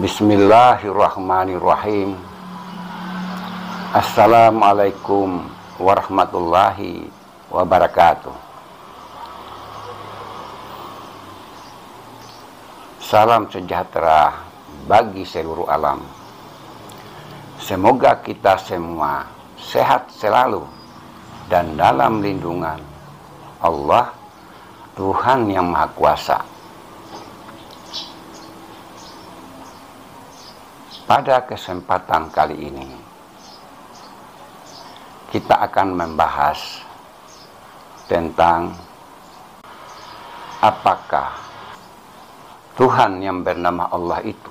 Bismillahirrahmanirrahim. Assalamualaikum warahmatullahi wabarakatuh. Salam sejahtera bagi seluruh alam. Semoga kita semua sehat selalu dan dalam lindungan Allah, Tuhan yang Maha Kuasa. Pada kesempatan kali ini, kita akan membahas tentang apakah Tuhan yang bernama Allah itu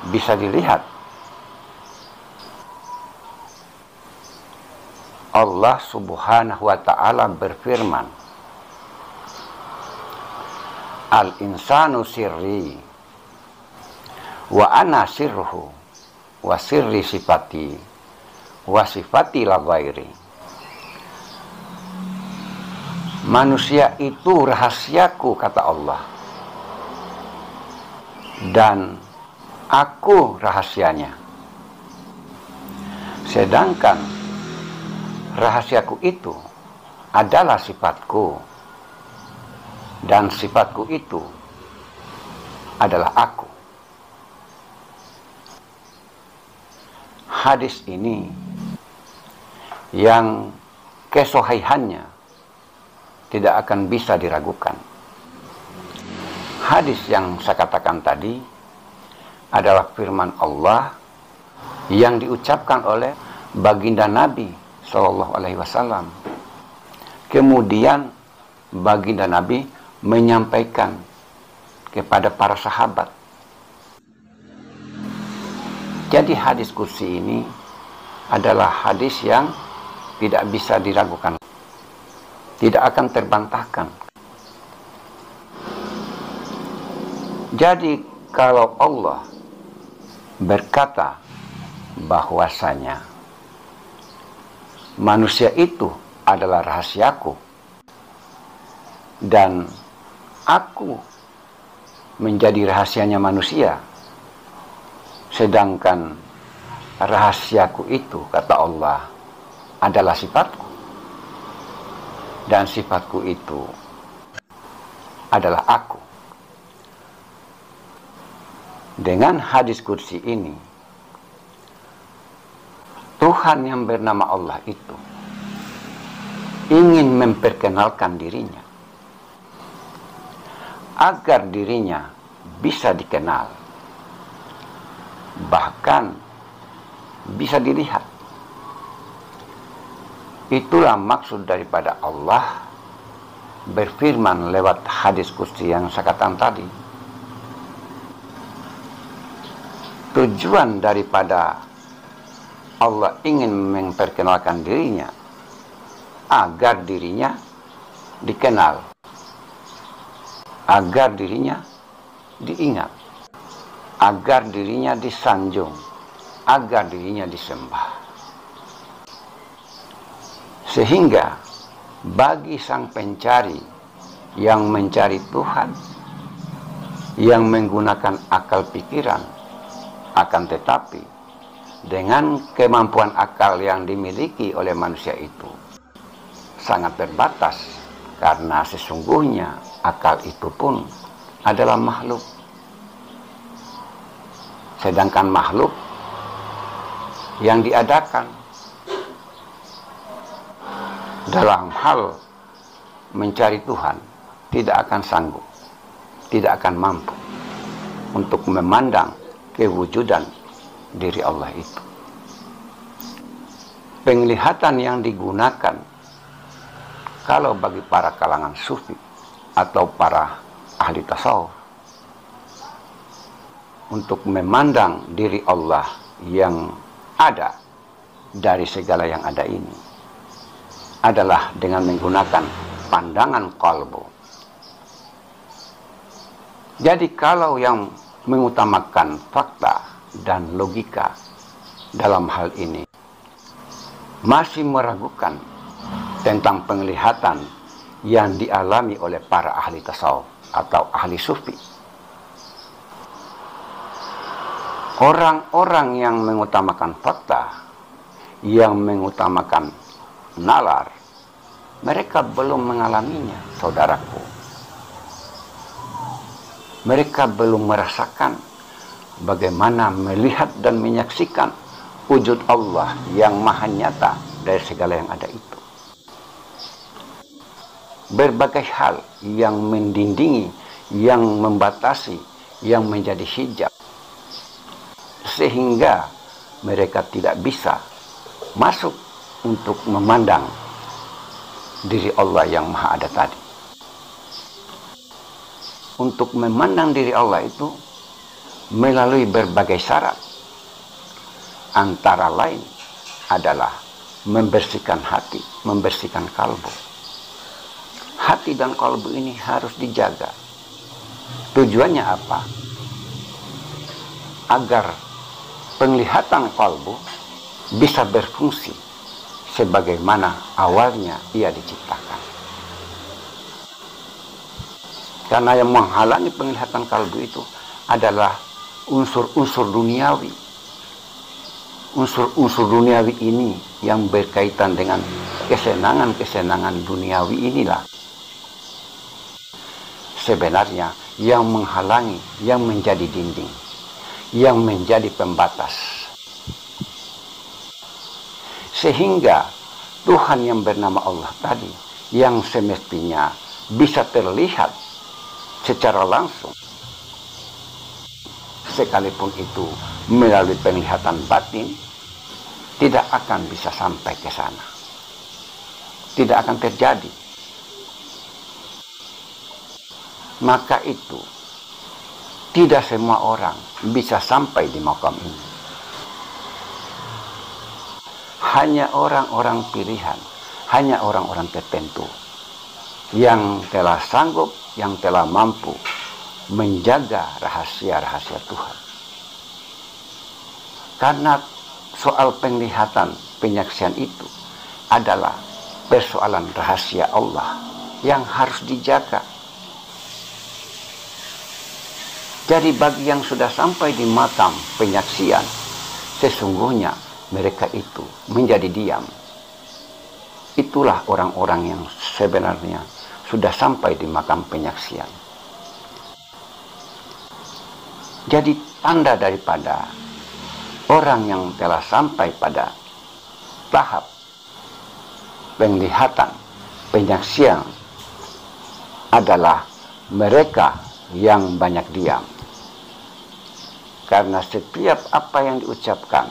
bisa dilihat. Allah Subhanahu wa Ta'ala berfirman, Al-insanu sirri wa ana sirruhu wa sirri sifati wa sifati la ghairi. Manusia itu rahasiaku, kata Allah, dan aku rahasianya. Sedangkan rahasiaku itu adalah sifatku, dan sifatku itu adalah aku. Hadis ini yang kesohihannya tidak akan bisa diragukan. Hadis yang saya katakan tadi adalah firman Allah yang diucapkan oleh baginda Nabi Shallallahu Alaihi Wasallam. Kemudian baginda Nabi menyampaikan kepada para sahabat. Jadi hadis kursi ini adalah hadis yang tidak bisa diragukan, tidak akan terbantahkan. Jadi kalau Allah berkata bahwasanya manusia itu adalah rahasiaku dan aku menjadi rahasianya manusia, sedangkan rahasiaku itu, kata Allah, adalah sifatku, dan sifatku itu adalah aku. Dengan hadis kursi ini, Tuhan yang bernama Allah itu ingin memperkenalkan dirinya agar dirinya bisa dikenal, bahkan bisa dilihat. Itulah maksud daripada Allah berfirman lewat hadis kursi yang saya katakan tadi. Tujuan daripada Allah ingin memperkenalkan dirinya agar dirinya dikenal, agar dirinya diingat, agar dirinya disanjung, agar dirinya disembah. Sehingga bagi sang pencari yang mencari Tuhan, yang menggunakan akal pikiran, akan tetapi dengan kemampuan akal yang dimiliki oleh manusia itu sangat terbatas, karena sesungguhnya akal itu pun adalah makhluk. Sedangkan makhluk yang diadakan dalam hal mencari Tuhan tidak akan sanggup, tidak akan mampu untuk memandang kewujudan diri Allah itu. Penglihatan yang digunakan kalau bagi para kalangan sufi atau para ahli tasawuf untuk memandang diri Allah yang ada dari segala yang ada ini adalah dengan menggunakan pandangan qalbu. Jadi kalau yang mengutamakan fakta dan logika dalam hal ini masih meragukan tentang penglihatan yang dialami oleh para ahli tasawuf atau ahli sufi. Orang-orang yang mengutamakan fakta, yang mengutamakan nalar, mereka belum mengalaminya, saudaraku. Mereka belum merasakan bagaimana melihat dan menyaksikan wujud Allah yang maha nyata dari segala yang ada itu. Berbagai hal yang mendindingi, yang membatasi, yang menjadi hijab, sehingga mereka tidak bisa masuk untuk memandang diri Allah yang maha ada tadi. Untuk memandang diri Allah itu melalui berbagai syarat, antara lain adalah membersihkan hati, membersihkan kalbu. Hati dan kalbu ini harus dijaga. Tujuannya apa? Agar penglihatan kalbu bisa berfungsi sebagaimana awalnya ia diciptakan. Karena yang menghalangi penglihatan kalbu itu adalah unsur-unsur duniawi. Unsur-unsur duniawi ini yang berkaitan dengan kesenangan-kesenangan duniawi inilah sebenarnya yang menghalangi, yang menjadi dinding, yang menjadi pembatas. Sehingga Tuhan yang bernama Allah tadi, yang semestinya bisa terlihat secara langsung, sekalipun itu melalui penglihatan batin, tidak akan bisa sampai ke sana. Tidak akan terjadi. Maka itu, tidak semua orang bisa sampai di makam ini. Hanya orang-orang pilihan, hanya orang-orang tertentu yang telah sanggup, yang telah mampu menjaga rahasia-rahasia Tuhan. Karena soal penglihatan, penyaksian itu adalah persoalan rahasia Allah yang harus dijaga. Jadi bagi yang sudah sampai di makam penyaksian, sesungguhnya mereka itu menjadi diam. Itulah orang-orang yang sebenarnya sudah sampai di makam penyaksian. Jadi tanda daripada orang yang telah sampai pada tahap penglihatan, penyaksian adalah mereka yang banyak diam. Karena setiap apa yang diucapkan,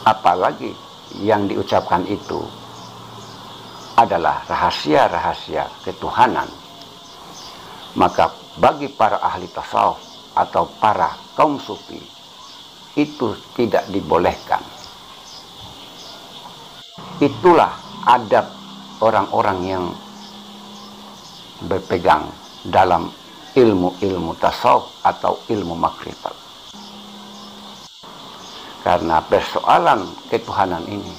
apalagi yang diucapkan itu adalah rahasia-rahasia ketuhanan, maka bagi para ahli tasawuf atau para kaum sufi itu tidak dibolehkan. Itulah adab orang-orang yang berpegang dalam ilmu-ilmu tasawuf atau ilmu makrifat. Karena persoalan ketuhanan ini,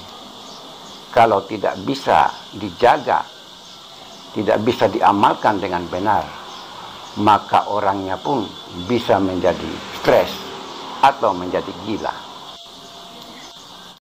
kalau tidak bisa dijaga, tidak bisa diamalkan dengan benar, maka orangnya pun bisa menjadi stres atau menjadi gila.